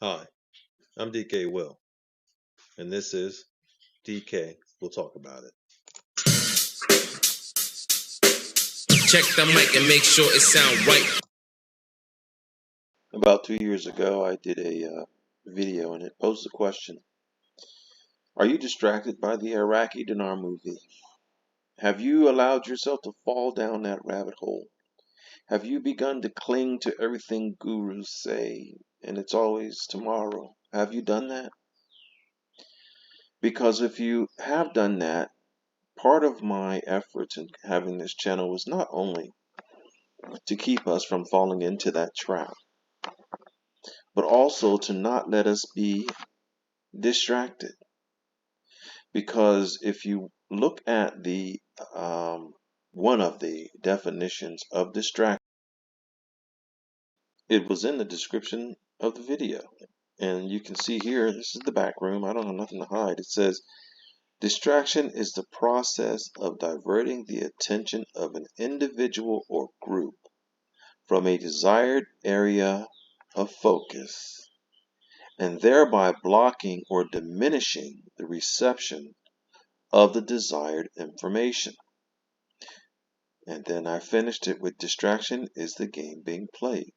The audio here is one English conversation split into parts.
Hi, I'm DK Will, and this is DK. We'll talk about it. Check the mic and make sure it sound right. About 2 years ago, I did a video and it posed the question: are you distracted by the Iraqi Dinar movie? Have you allowed yourself to fall down that rabbit hole? Have you begun to cling to everything gurus say and it's always tomorrow? Have you done that? Because if you have done that, part of my efforts in having this channel was not only to keep us from falling into that trap, but also to not let us be distracted. Because if you look at the one of the definitions of distraction, it was in the description of the video, and you can see here, this is the back room, I don't have nothing to hide. It says distraction is the process of diverting the attention of an individual or group from a desired area of focus and thereby blocking or diminishing the reception of the desired information. And then I finished it with distraction is the game being played.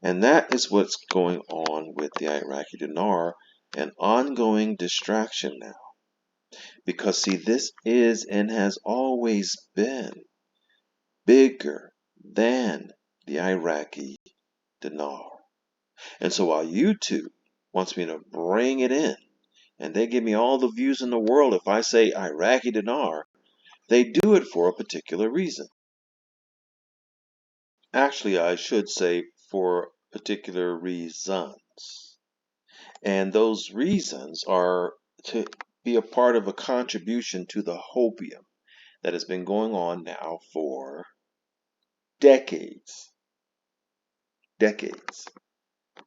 And that is what's going on with the Iraqi dinar, an ongoing distraction now. Because see, this is and has always been bigger than the Iraqi dinar. And so while YouTube wants me to bring it in, and they give me all the views in the world if I say Iraqi dinar, they do it for a particular reason. Actually, I should say for particular reasons. And those reasons are to be a part of a contribution to the hopium that has been going on now for decades,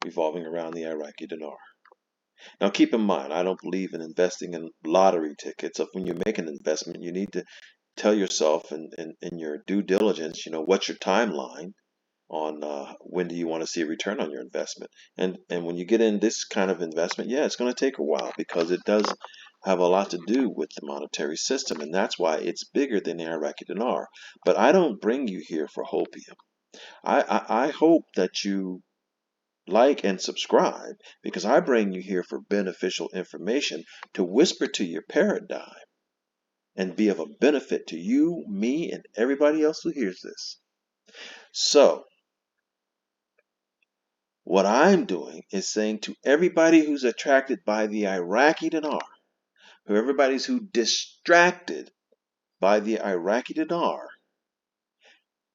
revolving around the Iraqi dinar. Now, keep in mind, I don't believe in investing in lottery tickets. So when you make an investment, you need to tell yourself in your due diligence, what's your timeline on when do you want to see a return on your investment. And when you get in this kind of investment, yeah, it's going to take a while because it does have a lot to do with the monetary system, and that's why it's bigger than the Iraqi dinar. But I don't bring you here for hopium. I hope that you like and subscribe, because I bring you here for beneficial information to whisper to your paradigm and be of a benefit to you, me, and everybody else who hears this. So what I'm doing is saying to everybody who's attracted by the Iraqi dinar, who everybody's who distracted by the Iraqi dinar,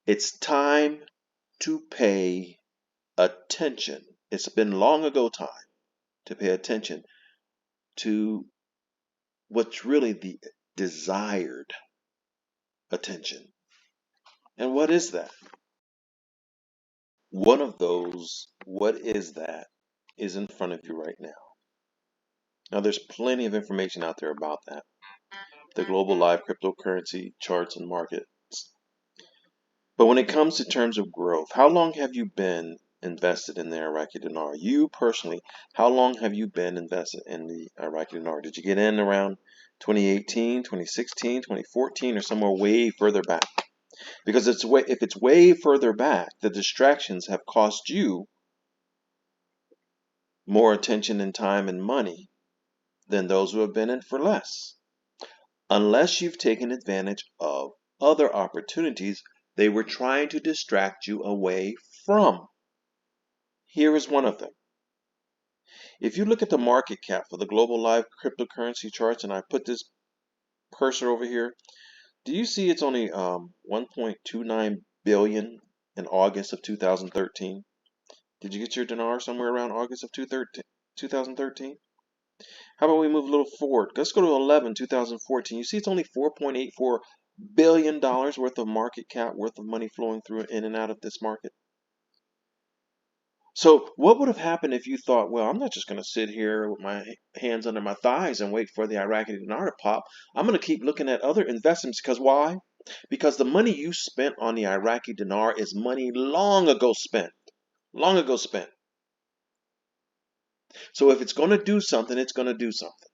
it's time to pay attention. It's been long ago time to pay attention to what's really the desired attention. And what is that? One of those, what is that, is in front of you right now. Now, there's plenty of information out there about that. The global live cryptocurrency charts and markets. But when it comes to terms of growth, how long have you been invested in the Iraqi dinar? You personally, how long have you been invested in the Iraqi dinar? Did you get in around 2018, 2016, 2014, or somewhere way further back? Because if it's way further back, the distractions have cost you more attention and time and money than those who have been in for less. Unless you've taken advantage of other opportunities they were trying to distract you away from. Here is one of them. If you look at the market cap for the global live cryptocurrency charts, and I put this cursor over here, do you see it's only 1.29 billion in August of 2013? Did you get your dinar somewhere around August of 2013? How about we move a little forward? Let's go to 2014. You see it's only $4.84 billion worth of market cap, worth of money flowing through in and out of this market. So what would have happened if you thought, well, I'm not just going to sit here with my hands under my thighs and wait for the Iraqi dinar to pop. I'm going to keep looking at other investments. Because why? Because the money you spent on the Iraqi dinar is money long ago spent. Long ago spent. So if it's going to do something, it's going to do something.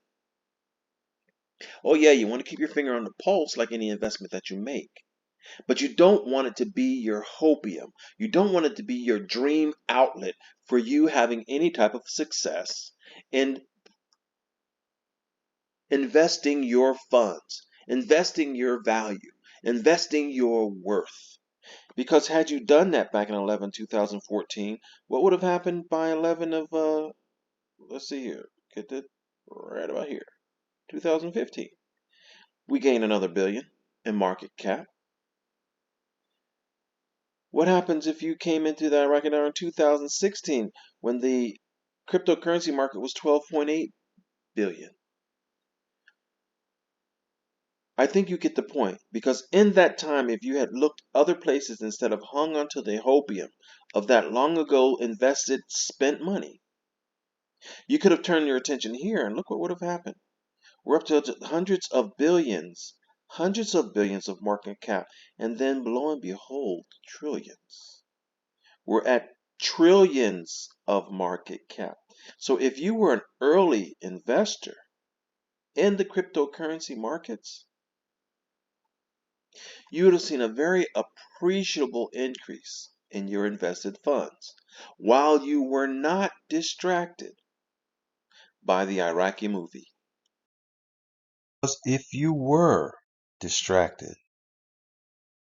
Oh yeah, you want to keep your finger on the pulse like any investment that you make. But you don't want it to be your hopium. You don't want it to be your dream outlet for you having any type of success in investing your funds, investing your value, investing your worth. Because had you done that back in 2014, what would have happened by 11 of, let's see here, get it right about here, 2015. We gained another billion in market cap. What happens if you came into the Iraqi dinar in 2016 when the cryptocurrency market was 12.8 billion? I think you get the point, because in that time, if you had looked other places instead of hung onto the hopium of that long ago invested, spent money, you could have turned your attention here and look what would have happened. We're up to hundreds of billions of market cap, and then lo and behold, trillions. We're at trillions of market cap. So if you were an early investor in the cryptocurrency markets, you would have seen a very appreciable increase in your invested funds while you were not distracted by the Iraqi movie. Because if you were distracted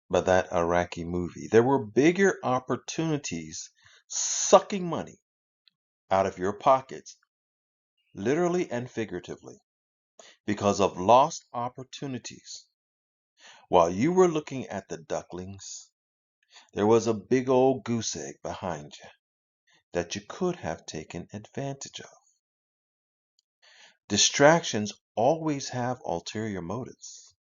by that Iraqi movie, there were bigger opportunities sucking money out of your pockets, literally and figuratively, because of lost opportunities. While you were looking at the ducklings, there was a big old goose egg behind you that you could have taken advantage of. Distractions always have ulterior motives.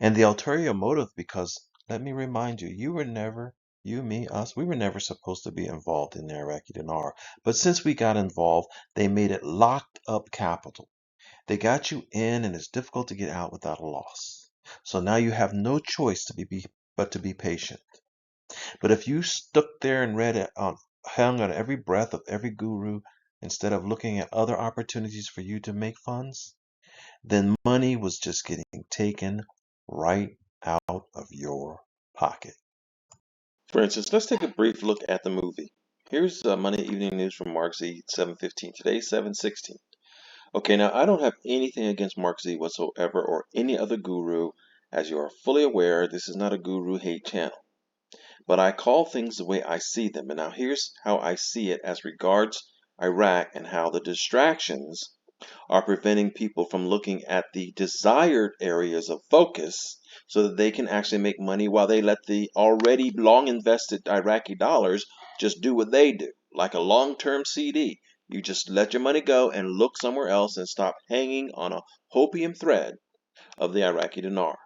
And the ulterior motive, because let me remind you, you were never, you, me, us, we were never supposed to be involved in the Iraqi dinar. But since we got involved, they made it locked up capital. They got you in, and it's difficult to get out without a loss. So now you have no choice but to be patient. But if you stuck there and hung on every breath of every guru instead of looking at other opportunities for you to make funds, then money was just getting taken right out of your pocket. For instance, let's take a brief look at the movie. Here's Monday Evening News from MarkZ 7:15. Today's 7:16. Okay, now I don't have anything against MarkZ whatsoever or any other guru. As you are fully aware, this is not a guru hate channel. But I call things the way I see them. And now here's how I see it as regards Iraq and how the distractions are preventing people from looking at the desired areas of focus so that they can actually make money while they let the already long invested Iraqi dollars just do what they do, like a long-term CD. You just let your money go and look somewhere else and stop hanging on a hopium thread of the Iraqi dinar.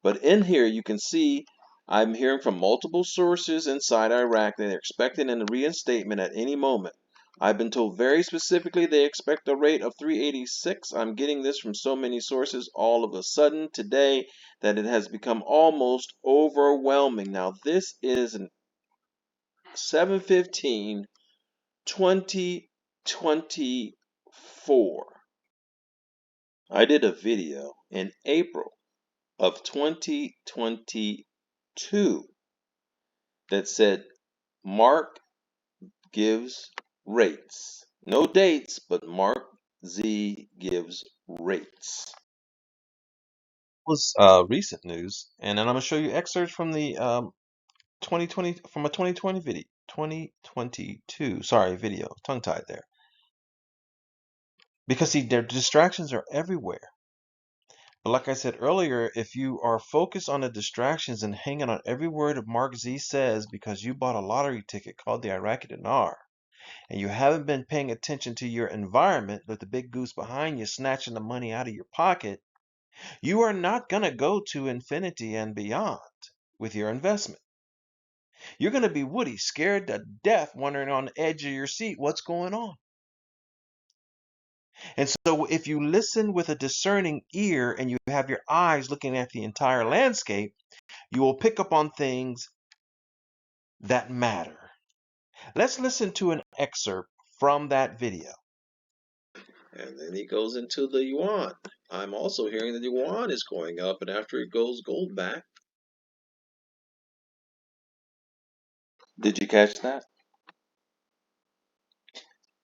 But in here you can see I'm hearing from multiple sources inside Iraq that they're expecting a reinstatement at any moment. I've been told very specifically they expect a rate of 386. I'm getting this from so many sources all of a sudden today that it has become almost overwhelming. Now this is 7/15/2024. I did a video in April of 2022 that said Mark gives rates. No dates, but MarkZ gives rates. Was recent news, and then I'm gonna show you excerpts from the 2020 from a 2020 video, 2022. Sorry, video, tongue tied there. Because see, their distractions are everywhere. But like I said earlier, if you are focused on the distractions and hanging on every word of MarkZ says because you bought a lottery ticket called the Iraqi dinar, and you haven't been paying attention to your environment with the big goose behind you snatching the money out of your pocket, you are not going to go to infinity and beyond with your investment. You're going to be woody, scared to death, wondering on the edge of your seat what's going on. And so if you listen with a discerning ear and you have your eyes looking at the entire landscape, you will pick up on things that matter. Let's listen to an excerpt from that video. And then he goes into the yuan. I'm also hearing that the yuan is going up, and after it goes gold back. Did you catch that?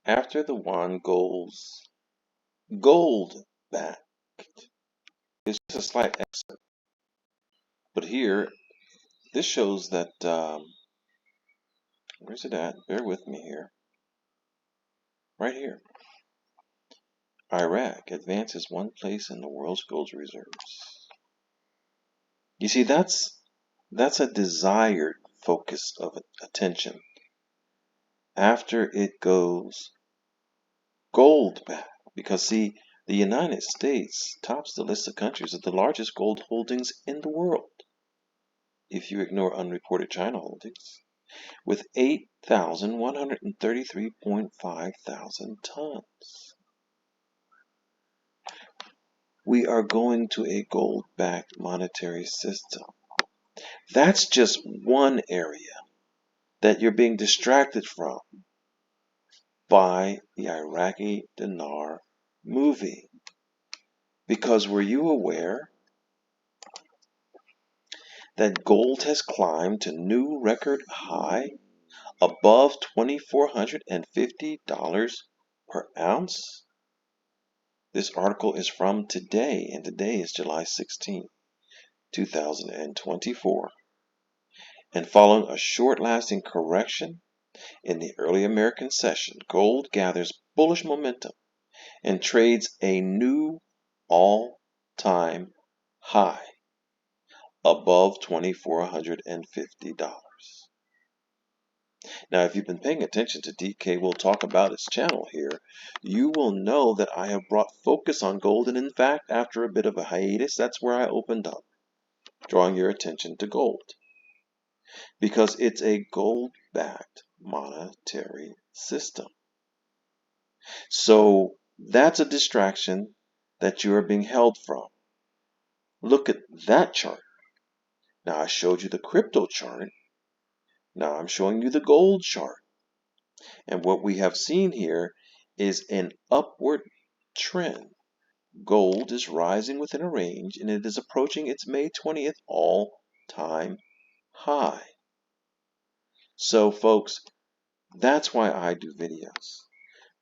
After the yuan goes gold back. It's just a slight excerpt. But here, this shows that, where's it at? Bear with me here. Right here. Iraq advances one place in the world's gold reserves. You see, that's a desired focus of attention. After it goes gold back, because see, the United States tops the list of countries with the largest gold holdings in the world, if you ignore unreported China holdings, with 8,133.5 thousand tons. We are going to a gold-backed monetary system. That's just one area that you're being distracted from by the Iraqi Dinar movie. Because were you aware that gold has climbed to new record high above $2,450 per ounce? This article is from today, and today is July 16, 2024. And following a short-lasting correction in the early American session, gold gathers bullish momentum and trades a new all-time high above $2,450. Now, if you've been paying attention to DK will talk about his channel here, you will know that I have brought focus on gold, and in fact, after a bit of a hiatus, that's where I opened up, drawing your attention to gold. Because it's a gold-backed monetary system. So that's a distraction that you are being held from. Look at that chart. Now I showed you the crypto chart. Now I'm showing you the gold chart. And what we have seen here is an upward trend. Gold is rising within a range, and it is approaching its May 20th all-time high. So folks, that's why I do videos.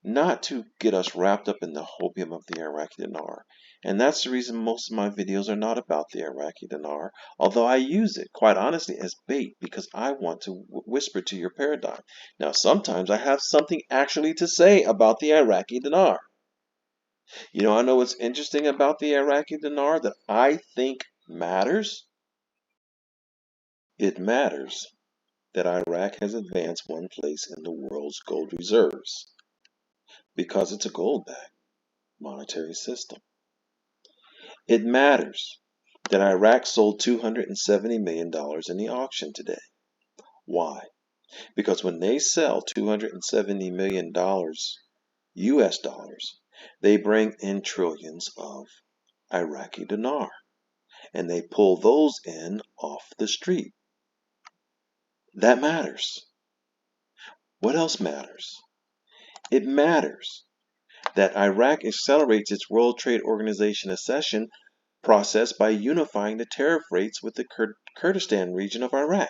Not to get us wrapped up in the hopium of the Iraqi dinar. And that's the reason most of my videos are not about the Iraqi dinar, although I use it, quite honestly, as bait because I want to whisper to your paradigm. Now, sometimes I have something actually to say about the Iraqi dinar. You know, I know what's interesting about the Iraqi dinar that I think matters. It matters that Iraq has advanced one place in the world's gold reserves because it's a gold-backed monetary system. It matters that Iraq sold $270 million in the auction today. Why? Because when they sell $270 million US dollars, they bring in trillions of Iraqi dinar, and they pull those in off the street. That matters. What else matters? It matters that Iraq accelerates its World Trade Organization accession process by unifying the tariff rates with the Kurdistan region of Iraq.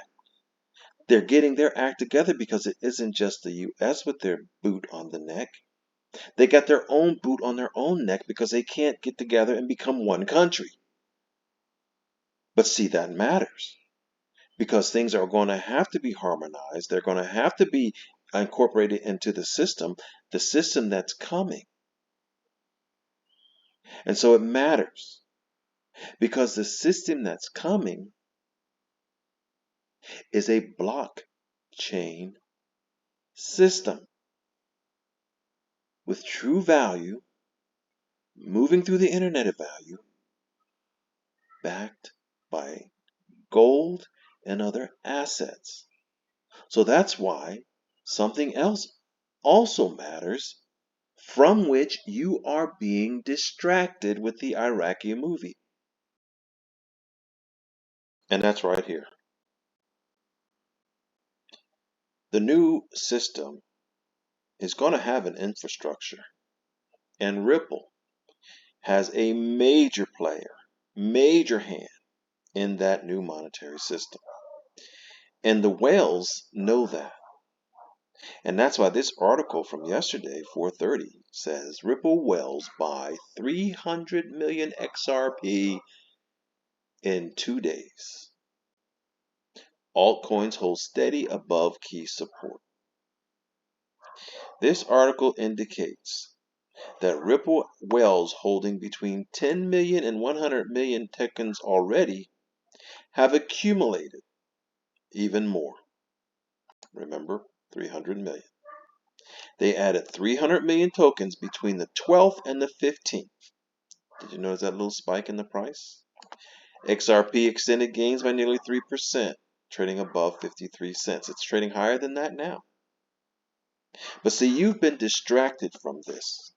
They're getting their act together because it isn't just the U.S. with their boot on the neck. They got their own boot on their own neck because they can't get together and become one country. But see, that matters because things are going to have to be harmonized. They're going to have to be incorporated into the system that's coming. And so it matters because the system that's coming is a blockchain system with true value moving through the internet of value, backed by gold and other assets. So that's why something else also matters, from which you are being distracted with the Iraqi movie. And that's right here. The new system is going to have an infrastructure, and Ripple has a major player, major hand in that new monetary system. And the whales know that. And that's why this article from yesterday, 4:30, says Ripple whales buy 300 million XRP in 2 days. Altcoins hold steady above key support. This article indicates that Ripple whales holding between 10 million and 100 million tokens already have accumulated even more. Remember, 300 million. They added 300 million tokens between the 12th and the 15th. Did you notice that little spike in the price? XRP extended gains by nearly 3%, trading above 53 cents. It's trading higher than that now. But see, you've been distracted from this.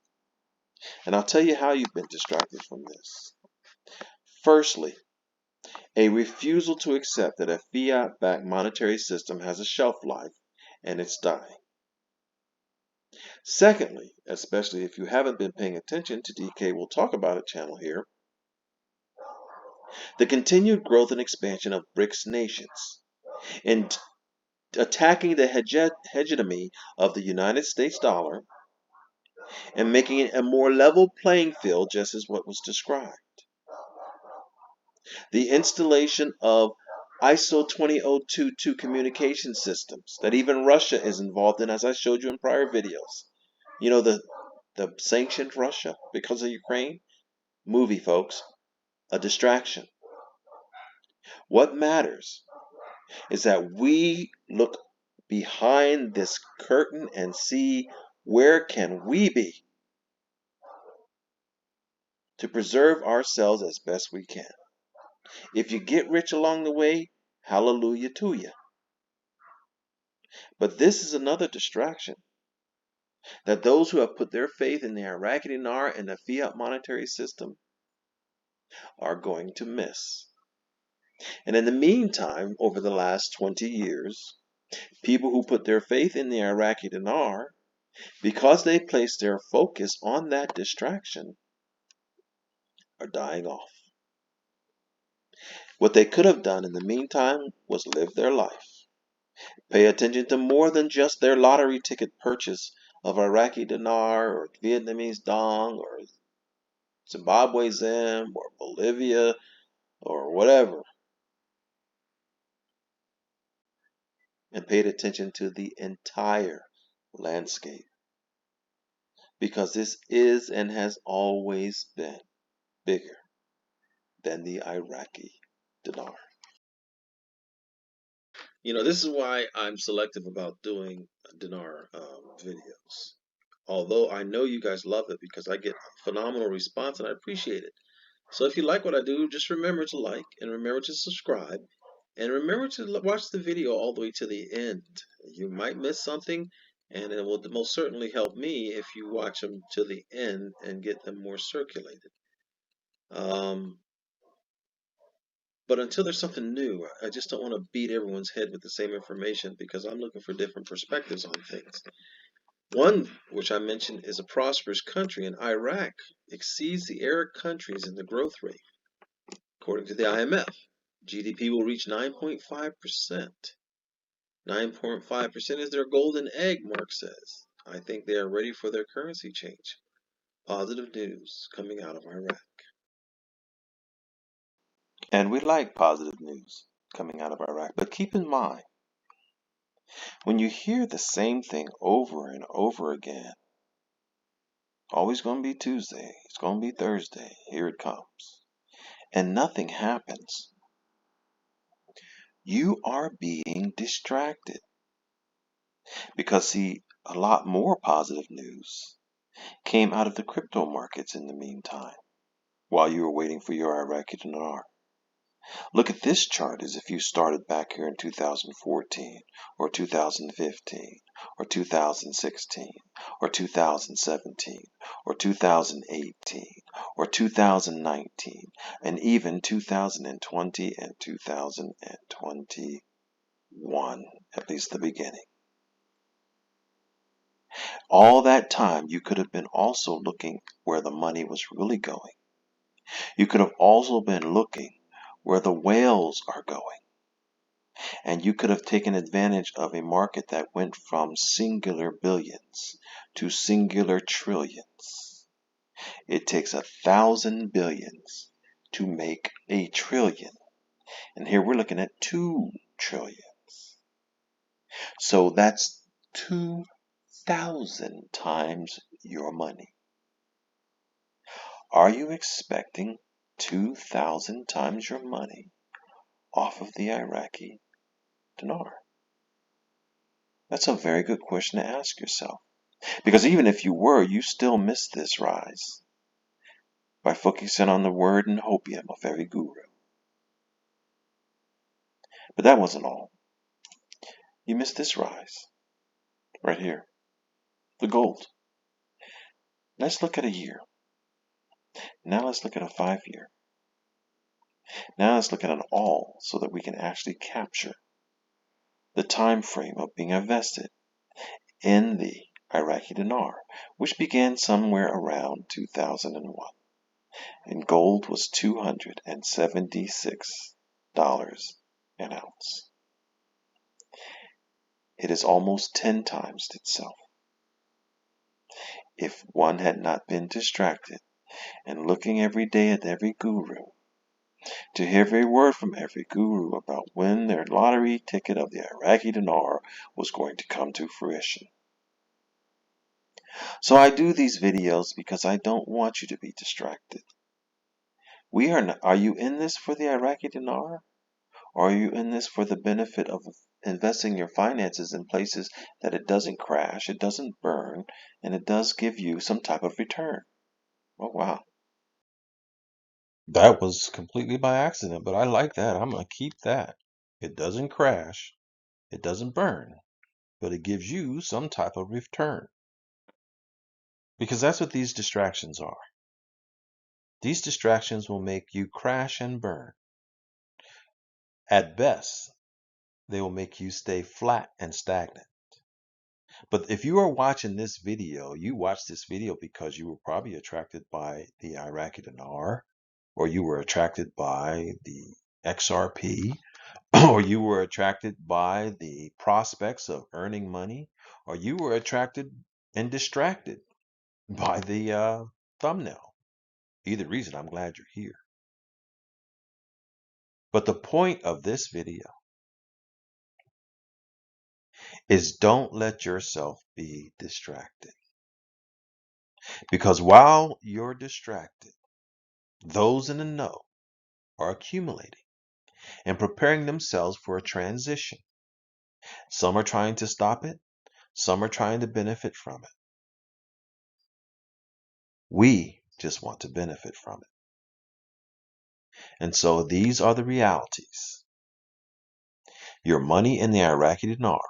And I'll tell you how you've been distracted from this. Firstly, a refusal to accept that a fiat-backed monetary system has a shelf life and it's dying. Secondly, especially if you haven't been paying attention to DK We'll Talk About It channel here, the continued growth and expansion of BRICS nations and attacking the hegemony of the United States dollar and making it a more level playing field, just as what was described. The installation of ISO 20022 communication systems that even Russia is involved in, as I showed you in prior videos. You know, the sanctioned Russia because of Ukraine? Movie, folks. A distraction. What matters is that we look behind this curtain and see where can we be to preserve ourselves as best we can. If you get rich along the way, hallelujah to you. But this is another distraction that those who have put their faith in the Iraqi dinar and the fiat monetary system are going to miss. And in the meantime, over the last 20 years, people who put their faith in the Iraqi dinar, because they placed their focus on that distraction, are dying off. What they could have done in the meantime was live their life. Pay attention to more than just their lottery ticket purchase of Iraqi dinar or Vietnamese dong or Zimbabwe zim or Bolivia or whatever. And paid attention to the entire landscape. Because this is and has always been bigger than the Iraqi dinar. You know, this is why I'm selective about doing dinar videos. Although I know you guys love it because I get phenomenal response and I appreciate it. So if you like what I do, just remember to like and remember to subscribe and remember to watch the video all the way to the end. You might miss something and it will most certainly help me if you watch them to the end and get them more circulated. But until there's something new, I just don't want to beat everyone's head with the same information because I'm looking for different perspectives on things. One, which I mentioned, is a prosperous country, and Iraq exceeds the Arab countries in the growth rate. According to the IMF, GDP will reach 9.5%. 9.5% is their golden egg, Mark says. I think they are ready for their currency change. Positive news coming out of Iraq. And we like positive news coming out of Iraq. But keep in mind, when you hear the same thing over and over again, always going to be Tuesday, it's going to be Thursday, here it comes, and nothing happens, you are being distracted. Because, see, a lot more positive news came out of the crypto markets in the meantime, while you were waiting for your Iraqi dinar. Look at this chart as if you started back here in 2014, or 2015, or 2016, or 2017, or 2018, or 2019, and even 2020 and 2021, at least the beginning. All that time, you could have been also looking where the money was really going. You could have also been looking where the whales are going. And you could have taken advantage of a market that went from singular billions to singular trillions. It takes 1,000 billions to make a trillion. And here we're looking at 2 trillions. So that's 2,000 times your money. Are you expecting 2,000 times your money off of the Iraqi dinar? That's a very good question to ask yourself. Because even if you were, you still missed this rise by focusing on the word and hopium of every guru. But that wasn't all. You missed this rise right here, the gold. Let's look at a year. Now let's look at a 5-year. Now let's look at an all so that we can actually capture the time frame of being invested in the Iraqi dinar, which began somewhere around 2001. And gold was $276 an ounce. It is almost 10 times itself. If one had not been distracted and looking every day at every guru, to hear every word from every guru about when their lottery ticket of the Iraqi dinar was going to come to fruition. So I do these videos because I don't want you to be distracted. Are you in this for the Iraqi dinar? Or are you in this for the benefit of investing your finances in places that it doesn't crash, it doesn't burn, and it does give you some type of return? Oh, wow. That was completely by accident, but I like that. I'm going to keep that. It doesn't crash, it doesn't burn, but it gives you some type of return. Because that's what these distractions are. These distractions will make you crash and burn. At best, they will make you stay flat and stagnant. But if you are watching this video, you watched this video because you were probably attracted by the Iraqi dinar, or you were attracted by the XRP, or you were attracted by the prospects of earning money, or you were attracted and distracted by the thumbnail. Either reason, I'm glad you're here. But the point of this video is don't let yourself be distracted. Because while you're distracted, those in the know are accumulating and preparing themselves for a transition. Some are trying to stop it. Some are trying to benefit from it. We just want to benefit from it. And so these are the realities. Your money in the Iraqi dinar,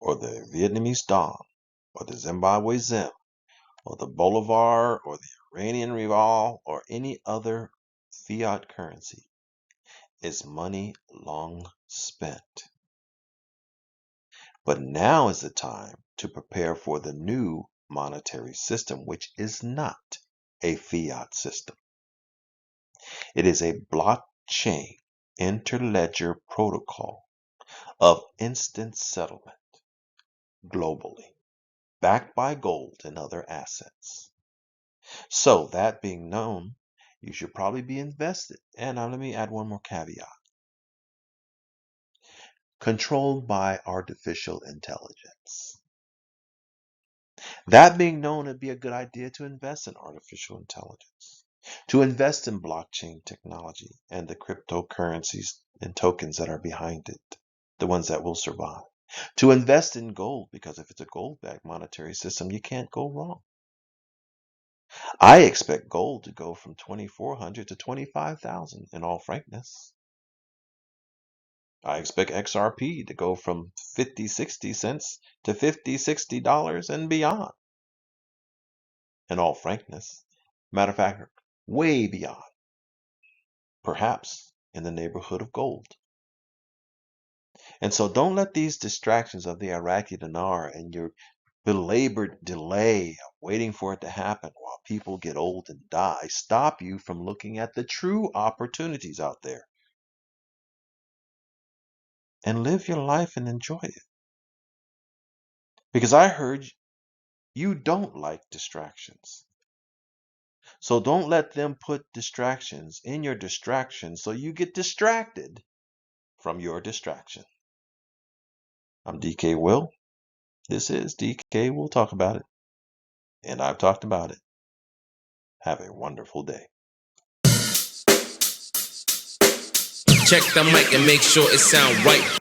or the Vietnamese dong, or the Zimbabwe zim, or the bolivar, or the Iranian rial, or any other fiat currency is money long spent. But now is the time to prepare for the new monetary system, which is not a fiat system. It is a blockchain interledger protocol of instant settlement globally, backed by gold and other assets. So that being known, you should probably be invested. And now let me add one more caveat. Controlled by artificial intelligence. That being known, it'd be a good idea to invest in artificial intelligence, to invest in blockchain technology and the cryptocurrencies and tokens that are behind it, the ones that will survive, to invest in gold, because if it's a gold-backed monetary system, you can't go wrong. I expect gold to go from 2,400 to 25,000 in all frankness. I expect XRP to go from 50, 60 cents to 50, $60 and beyond. In all frankness. Matter of fact, way beyond. Perhaps in the neighborhood of gold. And so don't let these distractions of the Iraqi dinar and your belabored delay of waiting for it to happen while people get old and die stop you from looking at the true opportunities out there and live your life and enjoy it. Because I heard you don't like distractions. So don't let them put distractions in your distraction so you get distracted from your distraction. I'm DK Will. This is DK Will Talk About It. And I've talked about it. Have a wonderful day. Check the mic and make sure it sound right.